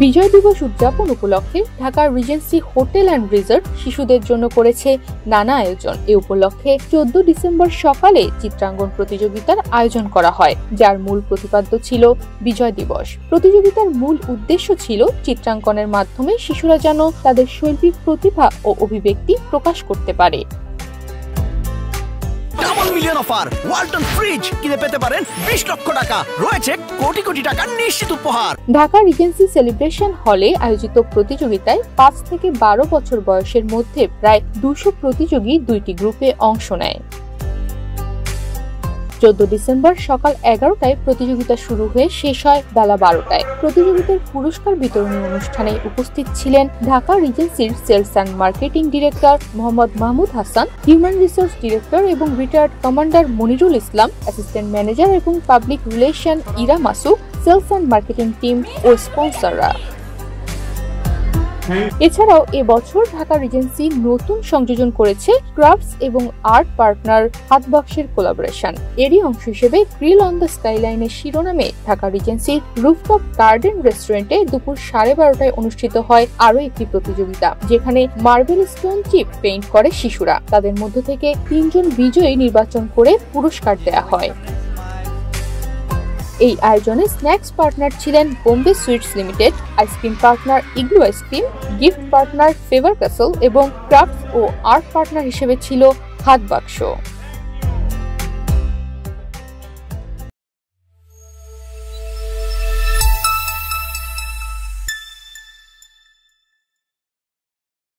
বিজয় দিবস উদযাপন উপলক্ষে Dhaka regency hotel and resort শিশুদের জন্য করেছে নানা আয়োজন। এ উপলক্ষে 14 ডিসেম্বর সকালে চিত্রাঙ্কন প্রতিযোগিতার আয়োজন করা হয়, যার মূল প্রতিপাদ্য ছিল বিজয় দিবস। প্রতিযোগিতার মূল উদ্দেশ্য ছিল চিত্রাঙ্কনের মাধ্যমে শিশুরা যেন তাদের শৈল্পিক প্রতিভা ও অভিব্যক্তি প্রকাশ করতে পারে। Double million offer Walton fridge কিনে পেতে পারেন 20 লক্ষ টাকা, রয়েছে কোটি কোটি টাকার নিশ্চিত উপহার। ঢাকা রিজেন্সি সেলিব্রেশন হলে আয়োজিত প্রতিযোগিতায় 5 থেকে 12 বছর বয়সের মধ্যে প্রায় 200 প্রতিযোগী 2টি গ্রুপে অংশ নেয়। 14 ডিসেম্বর সকাল 11টায় প্রতিযোগিতা শুরু হয়ে শেষ হয় বেলা 12টায়। প্রতিযোগিতার পুরস্কার বিতরণী অনুষ্ঠানে উপস্থিত ছিলেন ঢাকা রিজেন্সির sales and marketing director Mohammad Mahmud Hasan, human resource director এবং retired commander Monirul Islam, assistant manager এবং public relation Ira Masuk, sales and marketing team ও স্পন্সররা। এছাড়াও এবছর ঢাকা রিজেন্সি নতুন সংযোজন করেছে ক্রাফটস এবং আর্ট পার্টনার হাতবাক্সের কোলাবোরেশন। এরই অংশ হিসেবে গ্রিল অন দ্য স্কাইলাইনের শিরোনামে ঢাকা রিজেন্সির রুফটপ গার্ডেন রেস্টুরেন্টে দুপুর 12:30টায় অনুষ্ঠিত হয় আরও একটি প্রতিযোগিতা, যেখানে মার্বেল স্টোন চিপ পেইন্ট করে শিশুরা। তাদের মধ্য থেকে 3 জন বিজয়ী নির্বাচন করে পুরস্কার দেয়া হয়। এই আয়োজনে স্ন্যাক্স পার্টনার ছিলেন Bombay sweets limited, ice cream partner Igloo ice cream, gift partner Favour Castle এবং ক্রাফটস ও আর্ট পার্টনার হিসেবে ছিল হাতবাক্স।